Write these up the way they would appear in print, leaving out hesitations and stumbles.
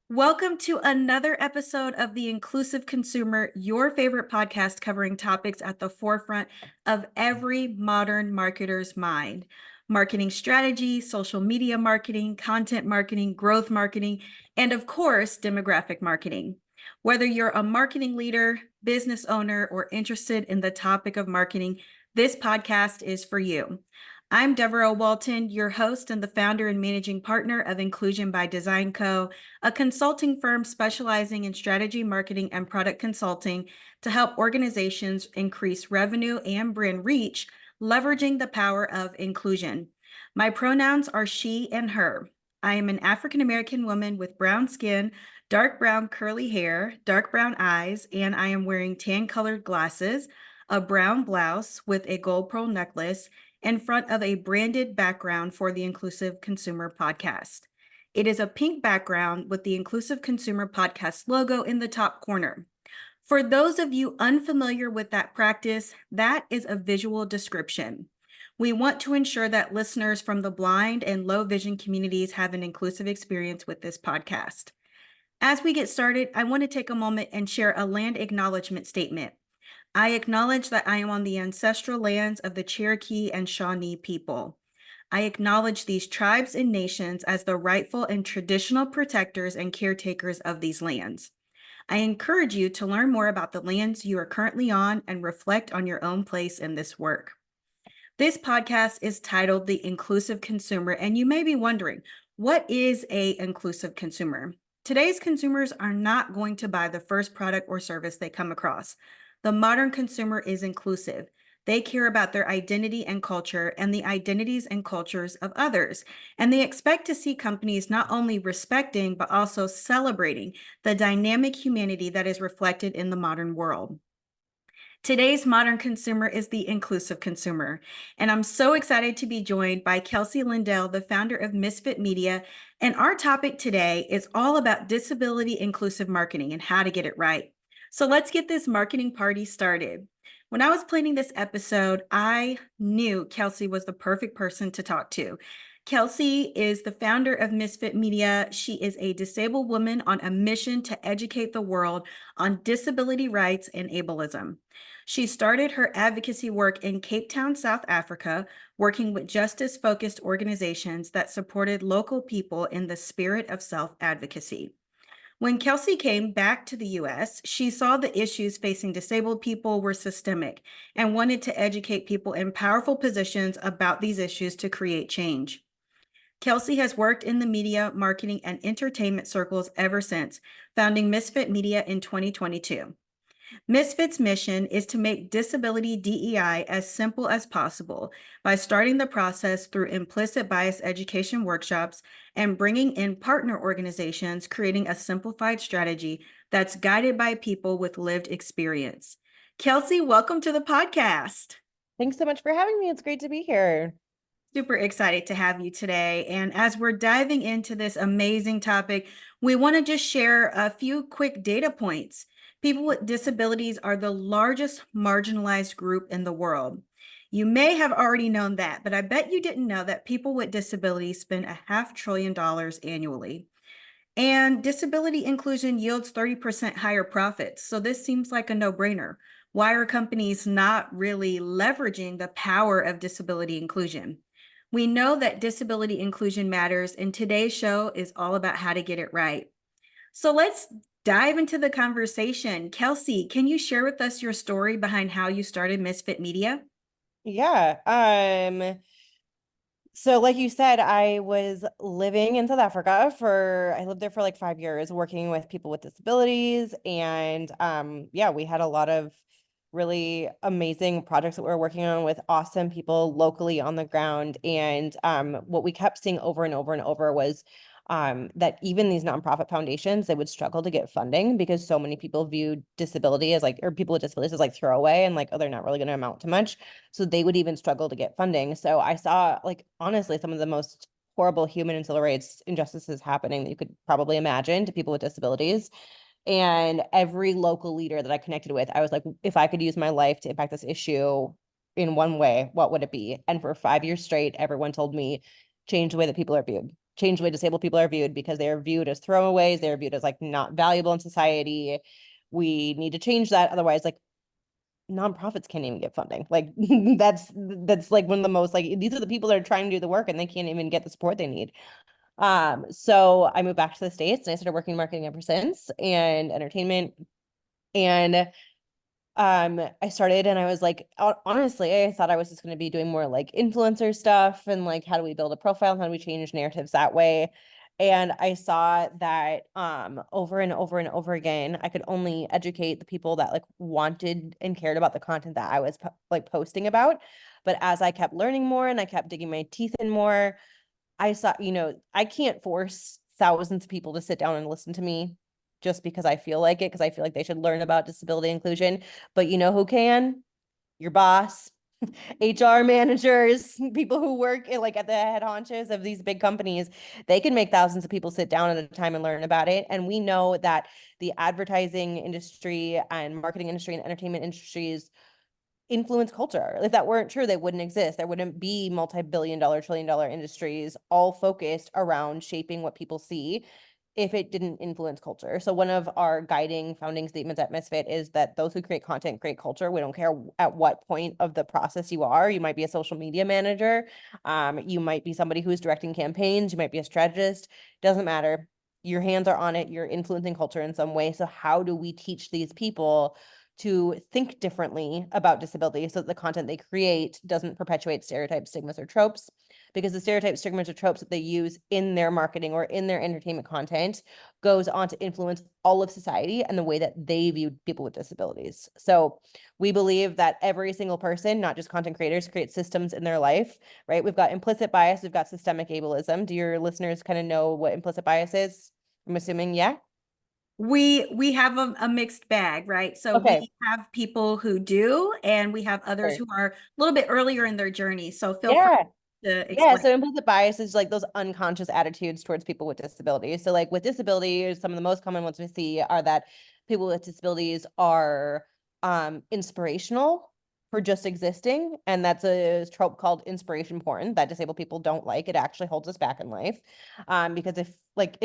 Welcome to another episode of The Inclusive Consumer, your favorite podcast covering topics at the forefront of every modern marketer's mind. Marketing strategy, social media marketing, content marketing, growth marketing, and of course, demographic marketing. Whether you're a marketing leader, business owner, or interested in the topic of marketing, this podcast is for you. I'm Deborah Walton, your host and the founder and managing partner of Inclusion by Design Co., a consulting firm specializing in strategy, marketing, and product consulting to help organizations increase revenue and brand reach, leveraging the power of inclusion. My pronouns are she and her. I am an African American woman with brown skin, dark brown curly hair, dark brown eyes, and I am wearing tan colored glasses, a brown blouse with a gold pearl necklace, in front of a branded background for the Inclusive Consumer Podcast. It is a pink background with the Inclusive Consumer Podcast logo in the top corner. For those of you unfamiliar with that practice, that is a visual description. We want to ensure that listeners from the blind and low vision communities have an inclusive experience with this podcast. As we get started, I want to take a moment and share a land acknowledgement statement. I acknowledge that I am on the ancestral lands of the Cherokee and Shawnee people. I acknowledge these tribes and nations as the rightful and traditional protectors and caretakers of these lands. I encourage you to learn more about the lands you are currently on and reflect on your own place in this work. This podcast is titled The Inclusive Consumer, and you may be wondering, what is an inclusive consumer? Today's consumers are not going to buy the first product or service they come across. The modern consumer is inclusive. They care about their identity and culture and the identities and cultures of others. And they expect to see companies not only respecting, but also celebrating the dynamic humanity that is reflected in the modern world. Today's modern consumer is the inclusive consumer. And I'm so excited to be joined by Kelsey Lindell, the founder of Misfit Media. And our topic today is all about disability inclusive marketing and how to get it right. So let's get this marketing party started. When I was planning this episode, I knew Kelsey was the perfect person to talk to. Kelsey is the founder of Misfit Media. She is a disabled woman on a mission to educate the world on disability rights and ableism. She started her advocacy work in Cape Town, South Africa, working with justice-focused organizations that supported local people in the spirit of self-advocacy. When Kelsey came back to the US, she saw the issues facing disabled people were systemic and wanted to educate people in powerful positions about these issues to create change. Kelsey has worked in the media, marketing, and entertainment circles ever since, founding Misfit Media in 2022. Misfit's mission is to make disability DEI as simple as possible by starting the process through implicit bias education workshops and bringing in partner organizations, creating a simplified strategy that's guided by people with lived experience. Kelsey, welcome to the podcast. Thanks so much for having me. It's great to be here. Super excited to have you today. And as we're diving into this amazing topic, we want to just share a few quick data points. People with disabilities are the largest marginalized group in the world. You may have already known that, but I bet you didn't know that people with disabilities spend $500 billion annually. And disability inclusion yields 30% higher profits. So this seems like a no-brainer. Why are companies not really leveraging the power of disability inclusion? We know that disability inclusion matters, and today's show is all about how to get it right. So let's dive into the conversation. Kelsey, can you share with us your story behind how you started Misfit Media? Yeah. So like you said, I was living in South Africa I lived there for like 5 years working with people with disabilities. And yeah, we had a lot of really amazing projects that we were working on with awesome people locally on the ground. And what we kept seeing over and over and over was that even these nonprofit foundations, they would struggle to get funding because so many people viewed disability as like, or people with disabilities as like throwaway and like, oh, they're not really going to amount to much. So they would even struggle to get funding. So I saw like, honestly, some of the most horrible human and civil rights injustices happening that you could probably imagine to people with disabilities. And every local leader that I connected with, I was like, if I could use my life to impact this issue in one way, what would it be? And for 5 years straight, everyone told me, change the way that people are viewed. change the way disabled people are viewed because they are viewed as throwaways. They're viewed as like not valuable in society. We need to change that. Otherwise, like nonprofits can't even get funding. Like that's like one of the most like these are the people that are trying to do the work and they can't even get the support they need. So I moved back to the States and I started working in marketing ever since and entertainment. And I started and I was like, honestly, I thought I was just going to be doing more like influencer stuff and like how do we build a profile and how do we change narratives that way. And I saw that over and over and over again, I could only educate the people that like wanted and cared about the content that I was like posting about. But as I kept learning more and I kept digging my teeth in more, I saw, I can't force thousands of people to sit down and listen to me just because I feel like it, because I feel like they should learn about disability inclusion. But you know who can? Your boss, HR managers, people who work like at the head honchos of these big companies, they can make thousands of people sit down at a time and learn about it. And we know that the advertising industry and marketing industry and entertainment industries influence culture. If that weren't true, they wouldn't exist. There wouldn't be multi-billion dollar, trillion dollar industries all focused around shaping what people see if it didn't influence culture. So one of our guiding founding statements at Misfit is that those who create content create culture. We don't care at what point of the process you are. You might be a social media manager. You might be somebody who's directing campaigns. You might be a strategist. Doesn't matter. Your hands are on it. You're influencing culture in some way. So how do we teach these people to think differently about disability so that the content they create doesn't perpetuate stereotypes, stigmas, or tropes? Because the stereotypes, stigmas, or tropes that they use in their marketing or in their entertainment content goes on to influence all of society and the way that they view people with disabilities. So we believe that every single person, not just content creators, create systems in their life, right? We've got implicit bias, we've got systemic ableism. Do your listeners kind of know what implicit bias is? I'm assuming, yeah. We have a mixed bag, right? So Okay. we have people who do, and we have others Sure. who are a little bit earlier in their journey. So feel free Yeah. to Yeah, explain. so implicit bias is like those unconscious attitudes towards people with disabilities. So like with disabilities, some of the most common ones we see are that people with disabilities are inspirational for just existing. And that's a trope called inspiration porn that disabled people don't like. It actually holds us back in life. Because if like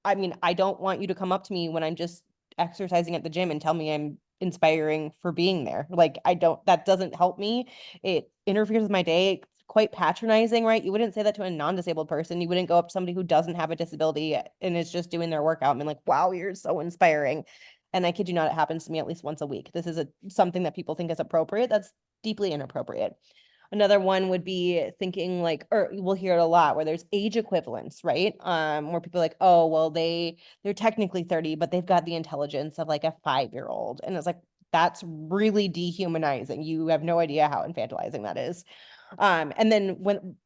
I mean, I don't want you to come up to me when I'm just exercising at the gym and tell me I'm inspiring for being there. Like that doesn't help me. It interferes with my day. It's quite patronizing, right? You wouldn't say that to a non-disabled person. You wouldn't go up to somebody who doesn't have a disability and is just doing their workout and be like, wow, you're so inspiring. And I kid you not, it happens to me at least once a week. This is something that people think is appropriate. That's deeply inappropriate. Another one would be thinking like, or we'll hear it a lot where there's age equivalence, right? Where people are like, oh, well, they're technically 30, but they've got the intelligence of like a 5-year-old. And it's like, that's really dehumanizing. You have no idea how infantilizing that is. And then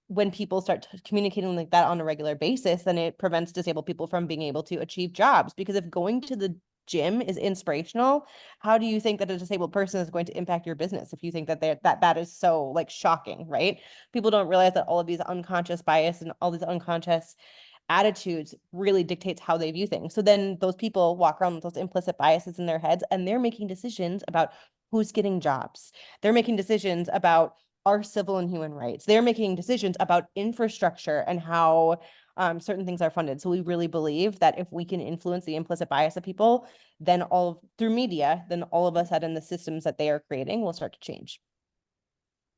when people start communicating like that on a regular basis, then it prevents disabled people from being able to achieve jobs. Because if going to the gym is inspirational, how do you think that a disabled person is going to impact your business if you think that that is so like shocking, right? People don't realize that all of these unconscious bias and all these unconscious attitudes really dictates how they view things. So then those people walk around with those implicit biases in their heads and they're making decisions about who's getting jobs. They're making decisions about our civil and human rights. They're making decisions about infrastructure and how certain things are funded. So we really believe that if we can influence the implicit bias of people, then through media, then all of us that in the systems that they are creating will start to change.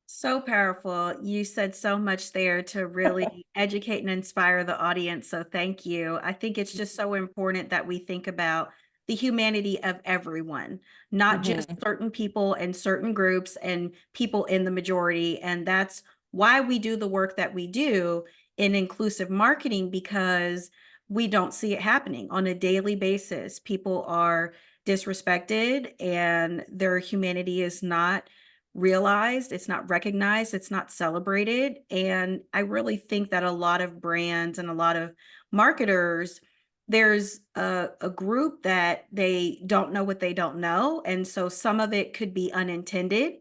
So powerful. You said so much there to really educate and inspire the audience. So thank you. I think it's just so important that we think about the humanity of everyone, not just Mhm. certain people and certain groups and people in the majority. And that's why we do the work that we do in inclusive marketing, because we don't see it happening on a daily basis. People are disrespected and their humanity is not realized, it's not recognized, it's not celebrated. And I really think that a lot of brands and a lot of marketers, there's a group that they don't know what they don't know. And so some of it could be unintended.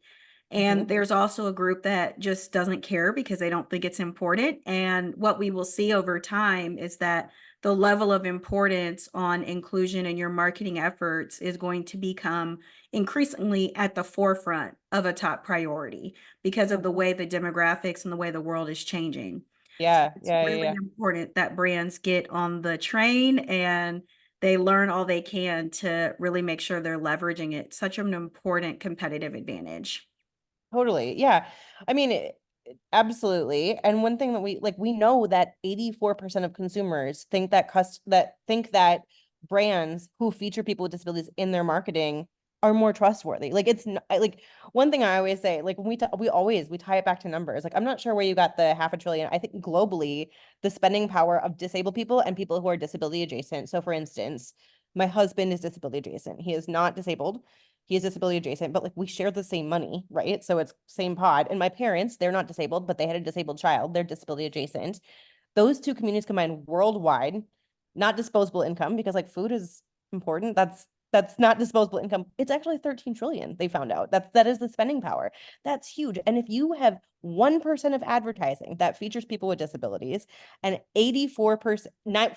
And Mhm. there's also a group that just doesn't care because they don't think it's important. And what we will see over time is that the level of importance on inclusion in your marketing efforts is going to become increasingly at the forefront of a top priority because of the way the demographics and the way the world is changing. Yeah, It's yeah, yeah, really yeah. important that brands get on the train and they learn all they can to really make sure they're leveraging it. Such an important competitive advantage. Totally. Yeah. I mean, absolutely. And one thing that we know that 84% of consumers think that brands who feature people with disabilities in their marketing are more trustworthy. Like it's like one thing I always say, like when we tie it back to numbers. Like I'm not sure where you got the half a trillion. I think globally the spending power of disabled people and people who are disability adjacent. So for instance, my husband is disability adjacent. He is not disabled. He is disability adjacent, but like we share the same money, right? So it's same pod. And my parents, they're not disabled, but they had a disabled child. They're disability adjacent. Those two communities combined worldwide, not disposable income, because like food is important. That's not disposable income. It's actually 13 trillion, they found out. That is the spending power. That's huge. And if you have 1% of advertising that features people with disabilities and 84%,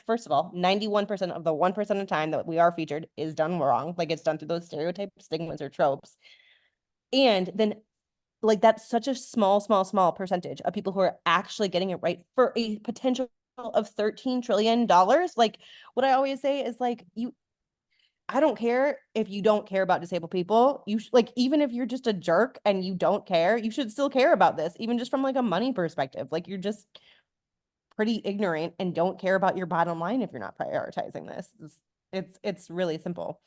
first of all, 91% of the 1% of time that we are featured is done wrong. Like it's done through those stereotypes, stigmas, or tropes. And then like that's such a small percentage of people who are actually getting it right for a potential of $13 trillion. Like what I always say is like I don't care if you don't care about disabled people. Like even if you're just a jerk and you don't care, you should still care about this, even just from like a money perspective. Like you're just pretty ignorant and don't care about your bottom line if you're not prioritizing this. It's really simple.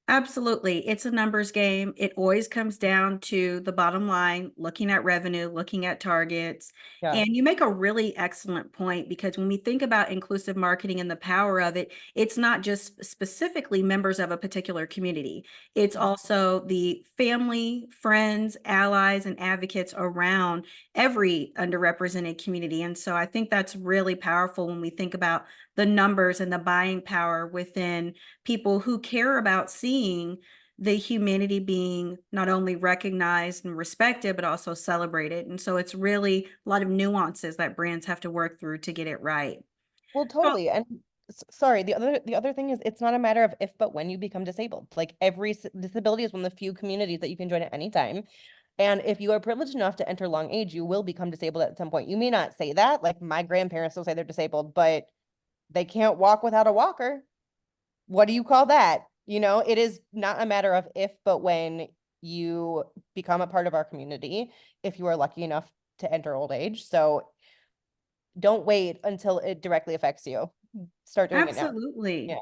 Absolutely. It's a numbers game. It always comes down to the bottom line, looking at revenue, looking at targets. Yeah. And you make a really excellent point because when we think about inclusive marketing and the power of it, it's not just specifically members of a particular community. It's also the family, friends, allies, and advocates around every underrepresented community. And so I think that's really powerful when we think about the numbers and the buying power within people who care about seeing the humanity being not only recognized and respected, but also celebrated. And so it's really a lot of nuances that brands have to work through to get it right. Well, So totally. And sorry, the other thing is it's not a matter of if but when you become disabled. Like disability is one of the few communities that you can join at any time. And if you are privileged enough to enter long age, you will become disabled at some point. You may not say that, like my grandparents still say they're disabled, but they can't walk without a walker. What do you call that? It is not a matter of if but when you become a part of our community, if you are lucky enough to enter old age. So don't wait until it directly affects you. Start doing it now. absolutely. Yeah.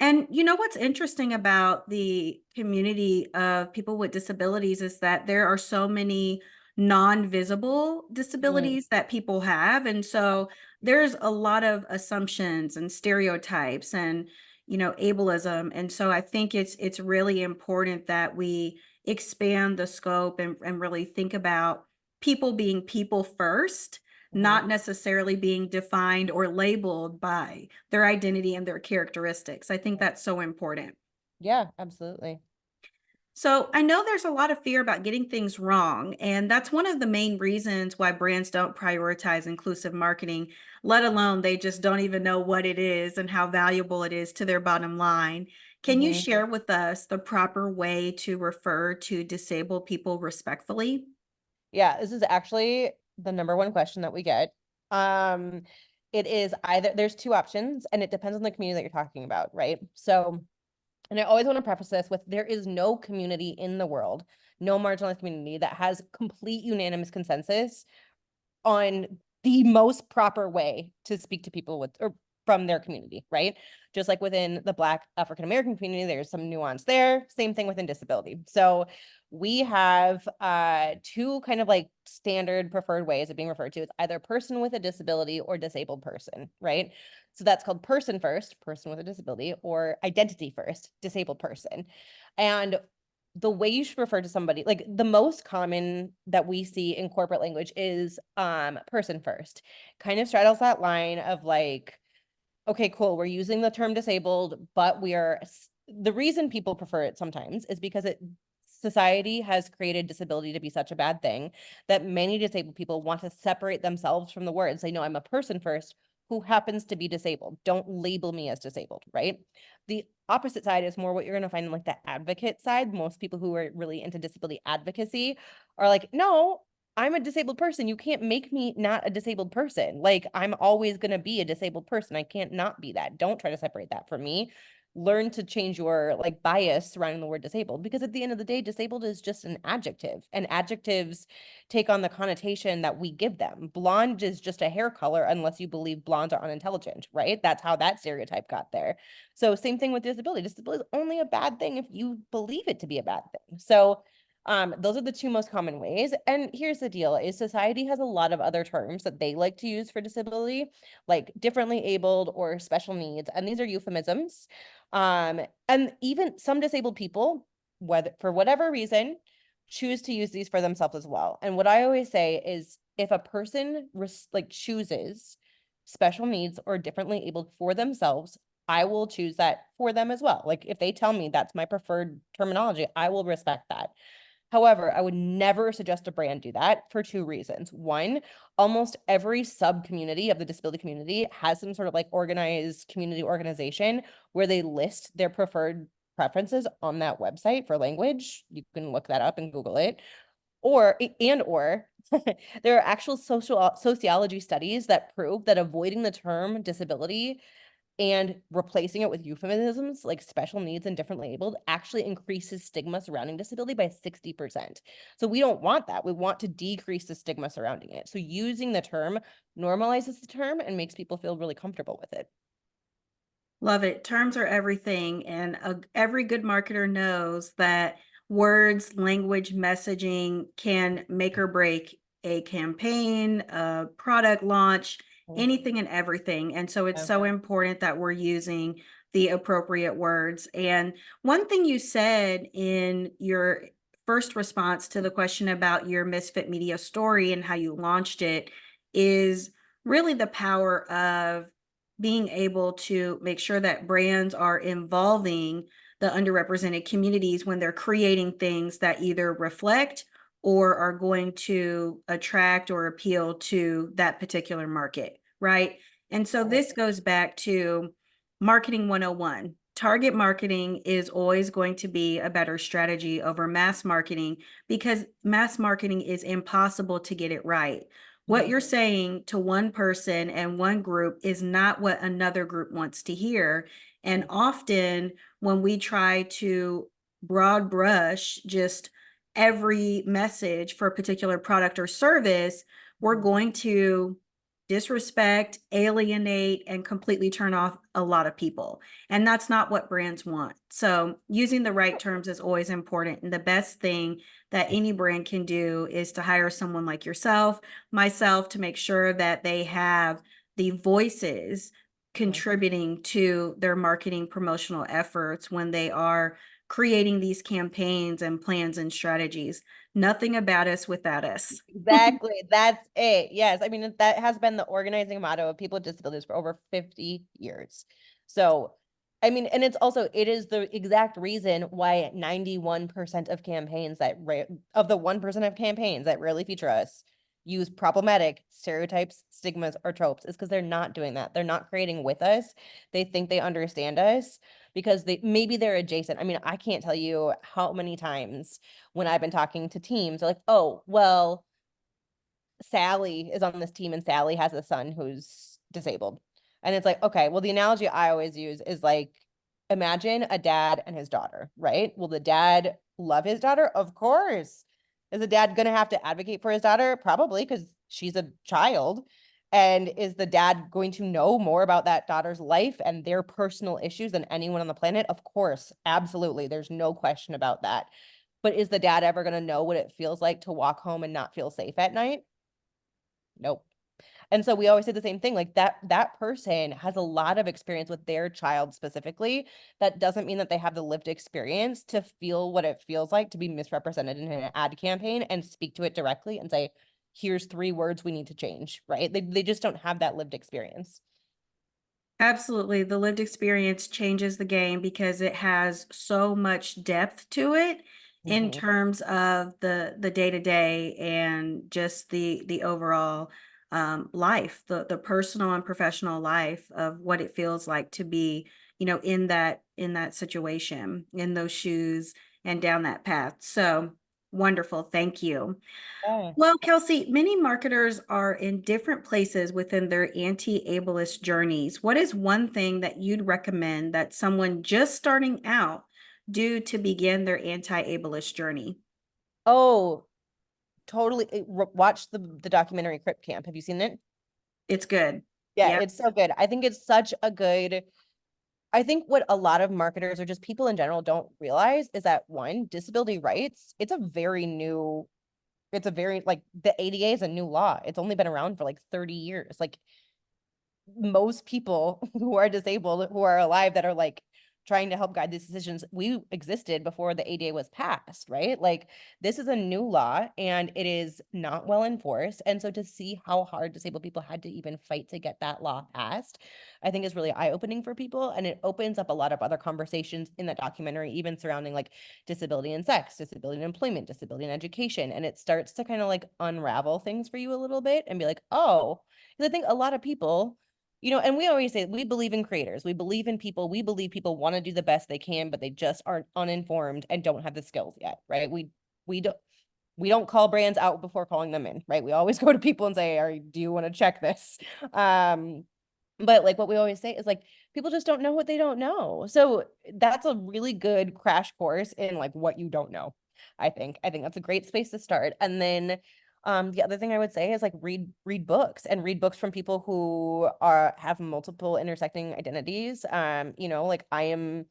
And you know what's interesting about the community of people with disabilities is that there are so many non-visible Mhm. disabilities that people have. And so there's a lot of assumptions and stereotypes and, ableism. And so I think it's really important that we expand the scope and really think about people being people first, Mhm. not necessarily being defined or labeled by their identity and their characteristics. I think that's so important. Yeah, absolutely. So I know there's a lot of fear about getting things wrong, and that's one of the main reasons why brands don't prioritize inclusive marketing, let alone they just don't even know what it is and how valuable it is to their bottom line. Can you Mhm. share with us the proper way to refer to disabled people respectfully? Yeah, this is actually the number one question that we get. Um, it is either there's two options, and it depends on the community that you're talking about, right? So, and I always want to preface this with there is no community in the world, no marginalized community that has complete unanimous consensus on the most proper way to speak to people with or from their community, right? Just like within the Black African American community, there's some nuance there. Same thing within disability. So we have two kind of like standard preferred ways of being referred to. It's either person with a disability or disabled person, right? So that's called person first, person with a disability, or identity first, disabled person. And the way you should refer to somebody, like the most common that we see in corporate language is person first. Kind of straddles that line of like, okay, cool, we're using the term disabled, but the reason people prefer it sometimes is because society has created disability to be such a bad thing that many disabled people want to separate themselves from the word and say, no, I'm a person first who happens to be disabled. Don't label me as disabled, right? The opposite side is more what you're going to find in like the advocate side. Most people who are really into disability advocacy are like, no, I'm a disabled person. You can't make me not a disabled person. Like, I'm always going to be a disabled person. I can't not be that. Don't try to separate that from me. Learn to change your like bias surrounding the word disabled, because at the end of the day, disabled is just an adjective, and adjectives take on the connotation that we give them. Blonde is just a hair color unless you believe blondes are unintelligent, right? That's how that stereotype got there. So same thing with disability. Disability is only a bad thing if you believe it to be a bad thing. So those are the two most common ways. And here's the deal is society has a lot of other terms that they like to use for disability, like differently abled or special needs. And these are euphemisms. And even some disabled people, whether for whatever reason, choose to use these for themselves as well. And what I always say is if a person like chooses special needs or differently abled for themselves, I will choose that for them as well. Like if they tell me that's my preferred terminology, I will respect that. However, I would never suggest a brand do that for two reasons. One, almost every sub community of the disability community has some sort of like organized community organization where they list their preferred preferences on that website for language. You can look that up and Google it. Or there are actual sociology studies that prove that avoiding the term disability and replacing it with euphemisms like special needs and differently abled actually increases stigma surrounding disability by 60%. So we don't want that. We want to decrease the stigma surrounding it. So using the term normalizes the term and makes people feel really comfortable with it. Love it. Terms are everything. And every good marketer knows that words, language, messaging can make or break a campaign, a product launch, anything and everything. And so it's so important that we're using the appropriate words. And one thing you said in your first response to the question about your Misfit Media story and how you launched it is really the power of being able to make sure that brands are involving the underrepresented communities when they're creating things that either reflect or are going to attract or appeal to that particular market, right? And so this goes back to marketing 101. Target marketing is always going to be a better strategy over mass marketing because mass marketing is impossible to get it right. What you're saying to one person and one group is not what another group wants to hear. And often when we try to broad brush just every message for a particular product or service, we're going to disrespect, alienate, and completely turn off a lot of people. And that's not what brands want. So using the right terms is always important. And the best thing that any brand can do is to hire someone like yourself, myself, to make sure that they have the voices contributing to their marketing promotional efforts when they are creating these campaigns and plans and strategies. Nothing about us without us. Exactly. That's it. Yes. I mean, that has been the organizing motto of people with disabilities for over 50 years. So, I mean, and it's also, it is the exact reason why 91% of campaigns of the 1% of campaigns that rarely feature us use problematic stereotypes, stigmas, or tropes is because they're not doing that. They're not creating with us. They think they understand us because maybe they're adjacent. I mean, I can't tell you how many times when I've been talking to teams, they're like, oh, well, Sally is on this team and Sally has a son who's disabled. And it's like, okay, well, the analogy I always use is like, imagine a dad and his daughter, right? Will the dad love his daughter? Of course. Is the dad going to have to advocate for his daughter? Probably because she's a child. And is the dad going to know more about that daughter's life and their personal issues than anyone on the planet? Of course, absolutely. There's no question about that. But is the dad ever going to know what it feels like to walk home and not feel safe at night? Nope. And so we always say the same thing, like that person has a lot of experience with their child specifically. That doesn't mean that they have the lived experience to feel what it feels like to be misrepresented in an ad campaign and speak to it directly and say, here's 3 words we need to change, right? They just don't have that lived experience. Absolutely. The lived experience changes the game because it has so much depth to it in Mhm. terms of the day-to-day and just the overall life, the personal and professional life of what it feels like to be, in that situation, in those shoes and down that path. So Wonderful. Thank you. Yeah. Well, Kelsey, many marketers are in different places within their anti-ableist journeys. What is one thing that you'd recommend that someone just starting out do to begin their anti-ableist journey? Oh, totally. Watch the documentary Crip Camp. Have you seen it? It's good. Yeah, Yep. it's so good. I think it's such a good. I think what a lot of marketers or just people in general don't realize is that one, disability rights, it's a very like the ADA is a new law. It's only been around for like 30 years. Like most people who are disabled, who are alive, that are like trying to help guide these decisions, we existed before the ADA was passed, right? Like this is a new law and it is not well enforced. And so to see how hard disabled people had to even fight to get that law passed, I think is really eye-opening for people. And it opens up a lot of other conversations in that documentary, even surrounding like disability and sex, disability and employment, disability and education. And it starts to kind of like unravel things for you a little bit and be like, oh, because I think a lot of people, and we always say we believe in creators, we believe in people, we believe people want to do the best they can, but they just aren't uninformed and don't have the skills yet, right? We don't we don't call brands out before calling them in, right? We always go to people and say, do you want to check this? But like what we always say is like people just don't know what they don't know. So that's a really good crash course in like what you don't know. I think that's a great space to start. And then the other thing I would say is like read books and read books from people who are have multiple intersecting identities. Like I am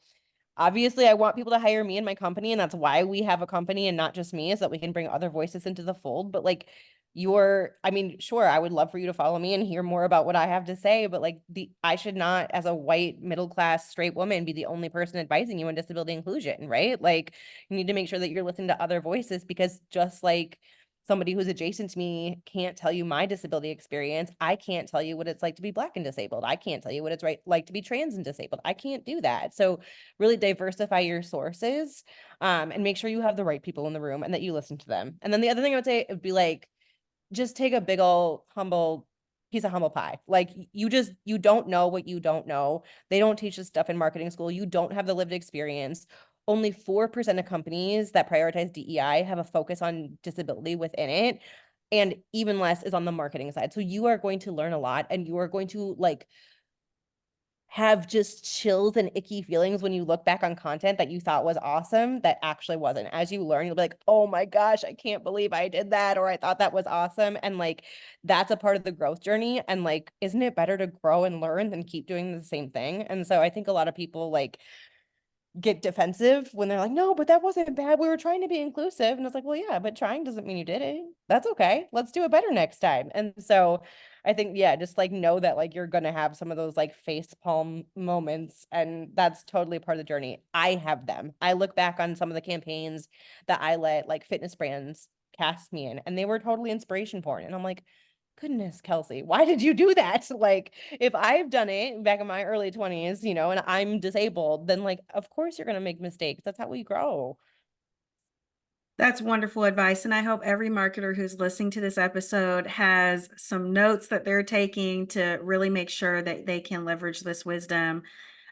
obviously I want people to hire me in my company, and that's why we have a company and not just me, is that we can bring other voices into the fold. But like I mean, sure, I would love for you to follow me and hear more about what I have to say, but like I should not, as a white middle class straight woman, be the only person advising you on disability inclusion, right? Like you need to make sure that you're listening to other voices, because just like somebody who's adjacent to me can't tell you my disability experience, I can't tell you what it's like to be Black and disabled. I can't tell you what it's like to be trans and disabled. I can't do that. So really diversify your sources, and make sure you have the right people in the room and that you listen to them. And then the other thing I would say would be like, just take a big old humble piece of humble pie. Like you don't know what you don't know. They don't teach this stuff in marketing school. You don't have the lived experience. Only 4% of companies that prioritize DEI have a focus on disability within it. And even less is on the marketing side. So you are going to learn a lot, and you are going to like have just chills and icky feelings when you look back on content that you thought was awesome that actually wasn't. As you learn, you'll be like, oh my gosh, I can't believe I did that, or I thought that was awesome. And like that's a part of the growth journey. And like, isn't it better to grow and learn than keep doing the same thing? And so I think a lot of people like get defensive when they're like, no, but that wasn't bad. We were trying to be inclusive. And it's like, well, yeah, but trying doesn't mean you did it. That's okay. Let's do it better next time. And so I think, yeah, just like know that like you're gonna have some of those like face palm moments, and that's totally part of the journey. I have them. I look back on some of the campaigns that I let like fitness brands cast me in, and they were totally inspiration porn. And I'm like, goodness, Kelsey, why did you do that? Like, if I've done it back in my early 20s, and I'm disabled, then like, of course you're gonna make mistakes. That's how we grow. That's wonderful advice. And I hope every marketer who's listening to this episode has some notes that they're taking to really make sure that they can leverage this wisdom.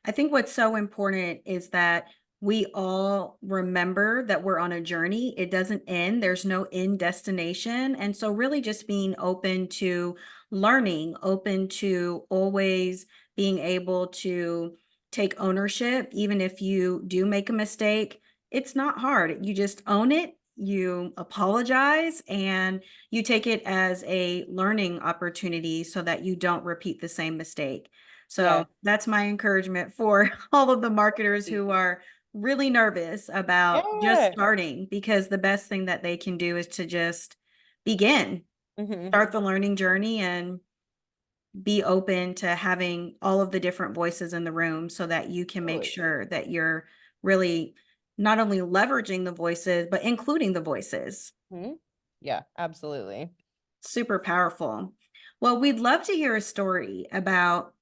I think what's so important is that we all remember that we're on a journey. It doesn't end, there's no end destination. And so, really, just being open to learning, open to always being able to take ownership, even if you do make a mistake. It's not hard. You just own it, you apologize, and you take it as a learning opportunity so that you don't repeat the same mistake. Yeah. So that's my encouragement for all of the marketers who are really nervous about just Yeah. starting, because the best thing that they can do is to just begin, Hmm. start the learning journey, and be open to having all of the different voices in the room so that you can make Totally. sure that you're really not only leveraging the voices, but including the voices. Hmm. Yeah, absolutely. Super powerful. Well, we'd love to hear a story about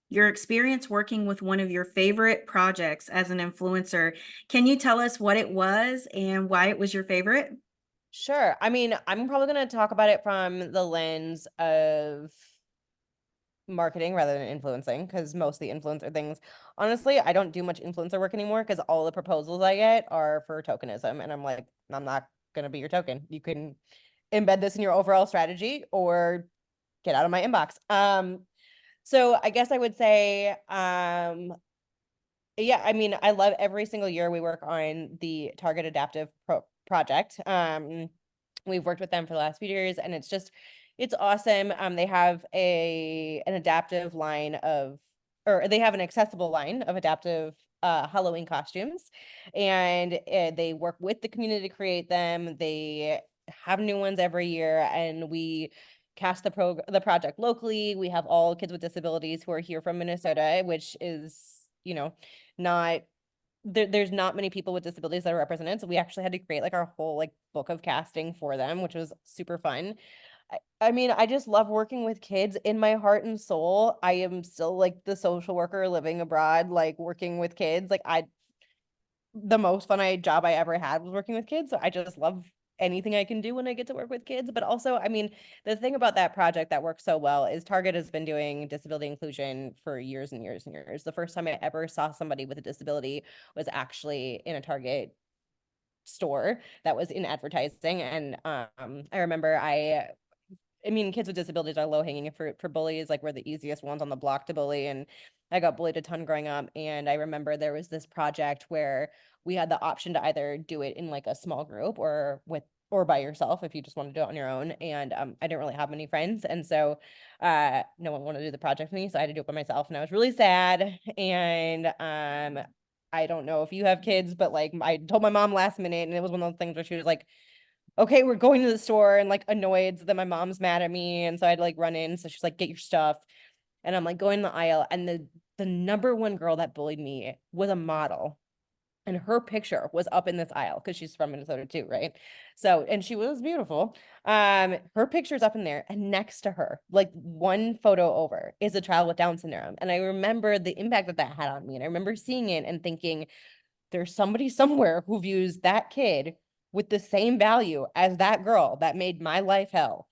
your experience working with one of your favorite projects as an influencer. Can you tell us what it was and why it was your favorite? Sure. I mean, I'm probably gonna talk about it from the lens of marketing rather than influencing, because most of the influencer things, honestly, I don't do much influencer work anymore because all the proposals I get are for tokenism, and I'm like, I'm not going to be your token. You can embed this in your overall strategy or get out of my inbox. So I guess I would say, yeah, I mean, I love every single year we work on the Target Adaptive project. We've worked with them for the last few years, and it's awesome. They have an adaptive line of, or they have an accessible line of adaptive Halloween costumes, and they work with the community to create them. They have new ones every year, and we cast the project locally. We have all kids with disabilities who are here from Minnesota, which is, not there's not many people with disabilities that are represented. So we actually had to create like our whole like book of casting for them, which was super fun. I mean, I just love working with kids. In my heart and soul, I am still like the social worker living abroad, like working with kids. The most fun job I ever had was working with kids. So I just love anything I can do when I get to work with kids. But also, I mean, the thing about that project that works so well is Target has been doing disability inclusion for years and years and years. The first time I ever saw somebody with a disability was actually in a Target store that was in advertising. And I remember I mean, kids with disabilities are low hanging fruit for bullies. Like, we're the easiest ones on the block to bully. And I got bullied a ton growing up. And I remember there was this project where we had the option to either do it in like a small group or by yourself if you just want to do it on your own. And I didn't really have many friends. And so no one wanted to do the project with me. So I had to do it by myself. And I was really sad. And I don't know if you have kids, but like I told my mom last minute, and it was one of those things where she was like, okay, we're going to the store, and like annoyed that my mom's mad at me. And so I'd like run in. So she's like, get your stuff. And I'm like going in the aisle, and the number one girl that bullied me was a model. And her picture was up in this aisle because she's from Minnesota too, right? So, and she was beautiful. Her picture's up in there, and next to her, like one photo over, is a child with Down syndrome. And I remember the impact that had on me. And I remember seeing it and thinking, there's somebody somewhere who views that kid with the same value as that girl that made my life hell.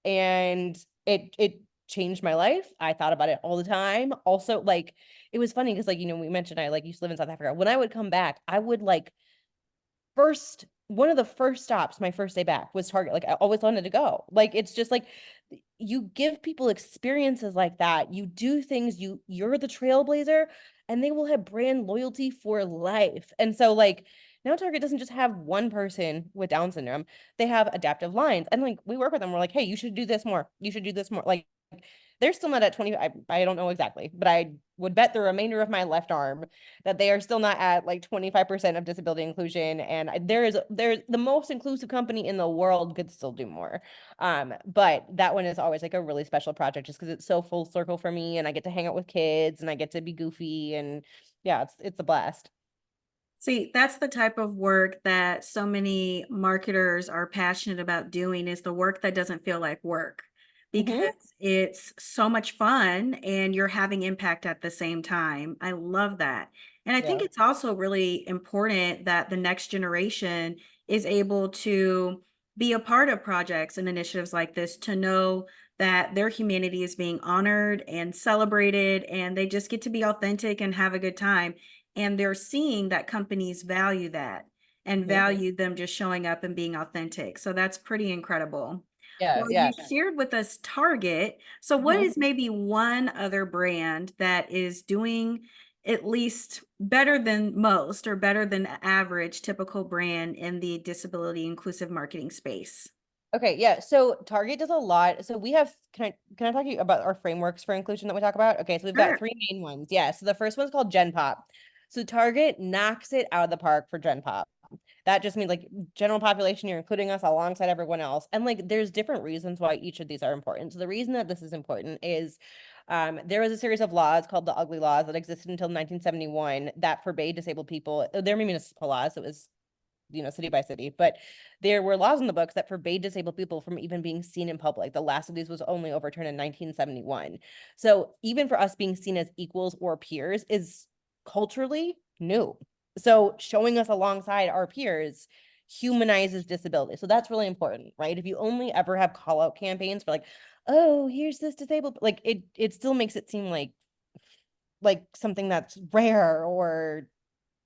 And it changed my life. I thought about it all the time. Also, like, it was funny because, like, we mentioned I like used to live in South Africa. When I would come back, I would like one of the first stops my first day back was Target. Like, I always wanted to go. Like, it's just like you give people experiences like that. You do things, you're the trailblazer, and they will have brand loyalty for life. And so like now Target doesn't just have one person with Down syndrome. They have adaptive lines. And like we work with them. We're like, hey, you should do this more. You should do this more. Like, they're still not at 20. I don't know exactly, but I would bet the remainder of my left arm that they are still not at like 25% of disability inclusion. And there's the most inclusive company in the world could still do more. But that one is always like a really special project just because it's so full circle for me, and I get to hang out with kids and I get to be goofy, and yeah, it's a blast. See, that's the type of work that so many marketers are passionate about doing, is the work that doesn't feel like work, Hmm. because it's so much fun and you're having impact at the same time. I love that. And I think Yeah. it's also really important that the next generation is able to be a part of projects and initiatives like this, to know that their humanity is being honored and celebrated, and they just get to be authentic and have a good time, and they're seeing that companies value that and Hmm. value them just showing up and being authentic. So that's pretty incredible. Yeah, Well, yeah. you shared with us Target. So what Mhm. is maybe one other brand that is doing at least better than most, or better than average typical brand in the disability inclusive marketing space? Okay, yeah. So Target does a lot. So we have, can I talk to you about our frameworks for inclusion that we talk about? Okay, so we've got Sure. three main ones. Yeah. So the first one's called Gen Pop. So Target knocks it out of the park for Gen Pop. That just means like general population, you're including us alongside everyone else. And like there's different reasons why each of these are important. So the reason that this is important is there was a series of laws called the Ugly Laws that existed until 1971 that forbade disabled people. They're municipal laws. It was, city by city, but there were laws in the books that forbade disabled people from even being seen in public. The last of these was only overturned in 1971. So even for us, being seen as equals or peers is culturally new. So showing us alongside our peers humanizes disability. So that's really important, right? If you only ever have call out campaigns for like, oh, here's this disabled, like it still makes it seem like something that's rare or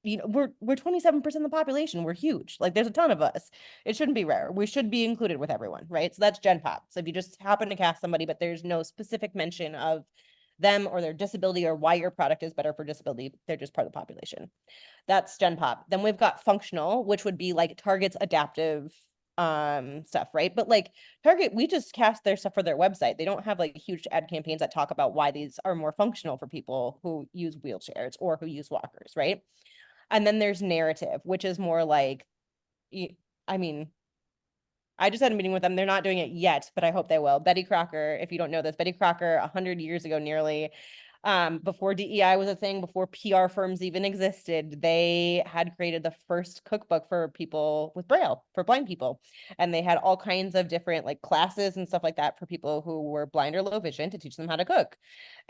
we're 27% of the population. We're huge. Like there's a ton of us. It shouldn't be rare. We should be included with everyone, right? So that's Gen Pop. So if you just happen to cast somebody, but there's no specific mention of them or their disability or why your product is better for disability, they're just part of the population. That's Gen Pop. Then we've got functional, which would be like Target's adaptive stuff, right? But like Target, we just cast their stuff for their website. They don't have like huge ad campaigns that talk about why these are more functional for people who use wheelchairs or who use walkers, right? And then there's narrative, which is more like, I mean, I just had a meeting with them. They're not doing it yet, but I hope they will. Betty Crocker, if you don't know this, Betty Crocker, 100 years ago, nearly, before DEI was a thing, before PR firms even existed, they had created the first cookbook for people with Braille, for blind people. And they had all kinds of different like classes and stuff like that for people who were blind or low vision to teach them how to cook.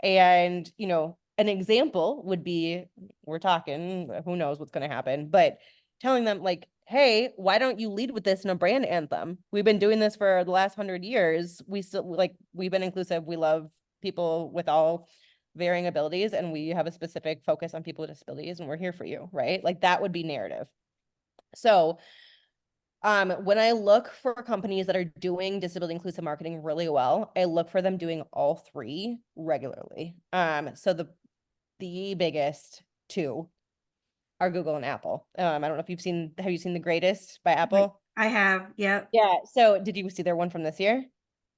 And, an example would be, we're talking, who knows what's going to happen, but telling them like, hey, why don't you lead with this in a brand anthem? We've been doing this for the last 100 years. We still like, we've been inclusive. We love people with all varying abilities, and we have a specific focus on people with disabilities, and we're here for you, right? Like that would be narrative. So when I look for companies that are doing disability inclusive marketing really well, I look for them doing all three regularly. So the biggest two are Google and Apple. I don't know if have you seen The Greatest by Apple? I have, yep. Yeah. So did you see their one from this year?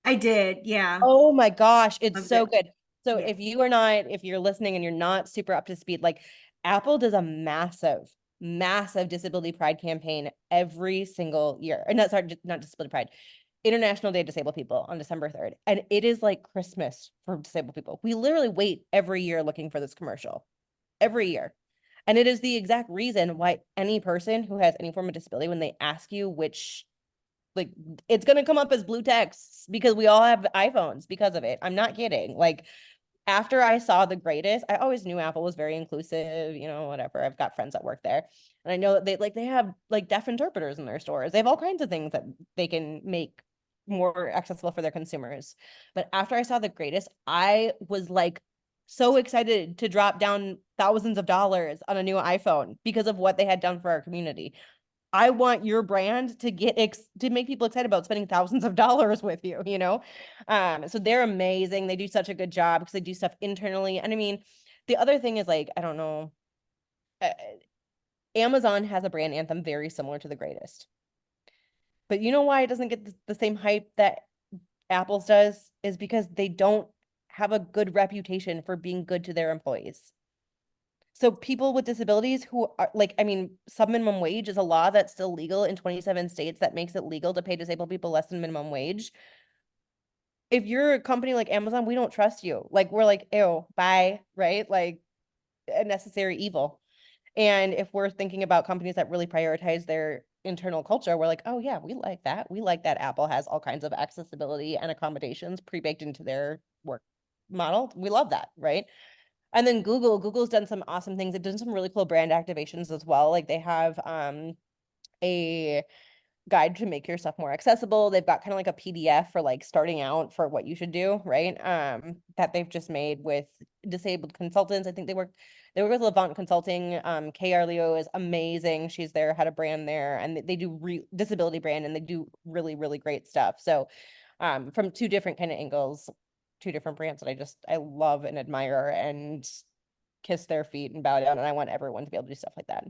I did, yeah. Oh my gosh, it's Loved so it. good. So Yeah. if you're listening and you're not super up to speed, like Apple does a massive, massive disability pride campaign every single year. Or not, sorry, not disability pride, International Day of Disabled People on December 3rd. And it is like Christmas for disabled people. We literally wait every year looking for this commercial. Every year. And it is the exact reason why any person who has any form of disability, when they ask you which, like, it's going to come up as blue texts because we all have iPhones because of it. I'm not kidding. Like, after I saw The Greatest, I always knew Apple was very inclusive, whatever. I've got friends that work there. And I know that they have like deaf interpreters in their stores. They have all kinds of things that they can make more accessible for their consumers. But after I saw The Greatest, I was like so excited to drop down thousands of dollars on a new iPhone because of what they had done for our community. I want your brand to to make people excited about spending thousands of dollars with you, So they're amazing. They do such a good job because they do stuff internally. And I mean, the other thing is like, I don't know, uh, Amazon has a brand anthem very similar to The Greatest. But you know why it doesn't get the same hype that Apple's does is because they don't have a good reputation for being good to their employees. So people with disabilities who are like, I mean, sub minimum wage is a law that's still legal in 27 states that makes it legal to pay disabled people less than minimum wage. If you're a company like Amazon, we don't trust you. Like we're like, ew, bye, right? Like a necessary evil. And if we're thinking about companies that really prioritize their internal culture, we're like, oh yeah, we like that. We like that Apple has all kinds of accessibility and accommodations pre-baked into their work model. We love that, right? And then Google's done some awesome things. They've done some really cool brand activations as well. Like they have a guide to make your stuff more accessible. They've got kind of like a PDF for like starting out for what you should do, right? That they've just made with disabled consultants. I think they work with Levant Consulting. KR Leo is amazing. She's there, had a brand there, and they do disability brand, and they do really, really great stuff. So from two different kind of angles, two different brands that I love and admire and kiss their feet and bow down. And I want everyone to be able to do stuff like that.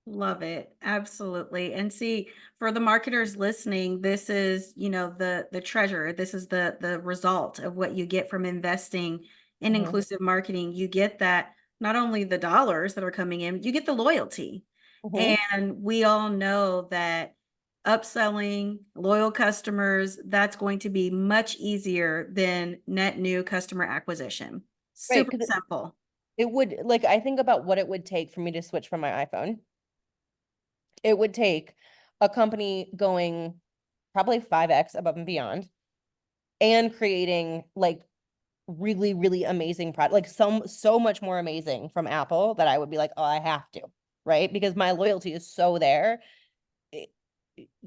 Love it. Absolutely. And see, for the marketers listening, this is, the treasure. This is the result of what you get from investing in Mhm. inclusive marketing. You get that not only the dollars that are coming in, you get the loyalty. Mhm. And we all know that upselling loyal customers, that's going to be much easier than net new customer acquisition. Right, Super because simple. it would like I think about what it would take for me to switch from my iPhone. It would take a company going probably 5x above and beyond and creating like really, really amazing product, like so much more amazing from Apple that I would be like, oh, I have to, right? Because my loyalty is so there. It-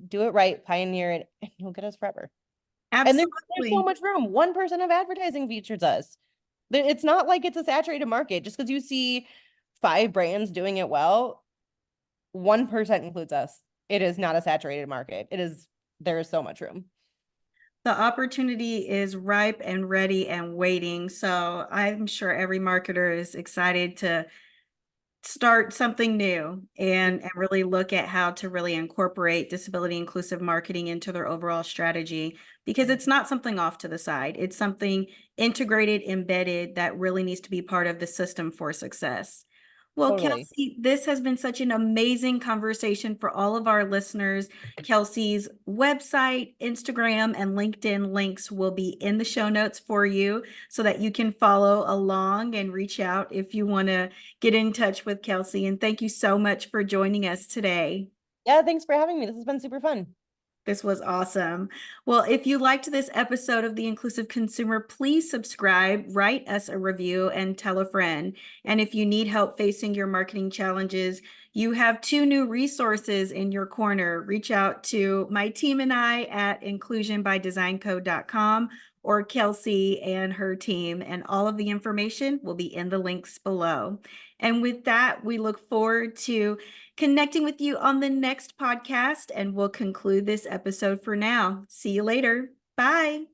do it right, pioneer it, and you'll get us forever. And there's so Absolutely. much room. 1% of advertising features us. It's not like it's a saturated market just because you see 5 brands doing it well, 1% includes us. It is not a saturated market. There is so much room. The opportunity is ripe and ready and waiting. So I'm sure every marketer is excited to start something new and really look at how to really incorporate disability inclusive marketing into their overall strategy, because it's not something off to the side. It's something integrated, embedded, that really needs to be part of the system for success. Well, Totally. Kelsey, this has been such an amazing conversation for all of our listeners. Kelsey's website, Instagram, and LinkedIn links will be in the show notes for you so that you can follow along and reach out if you want to get in touch with Kelsey. And thank you so much for joining us today. Yeah, thanks for having me. This has been super fun. This was awesome. Well, if you liked this episode of The Inclusive Consumer, please subscribe, write us a review, and tell a friend. And if you need help facing your marketing challenges, you have 2 new resources in your corner. Reach out to my team and I at inclusionbydesignco.com or Kelsey and her team, and all of the information will be in the links below. And with that, we look forward to connecting with you on the next podcast, and we'll conclude this episode for now. See you later. Bye.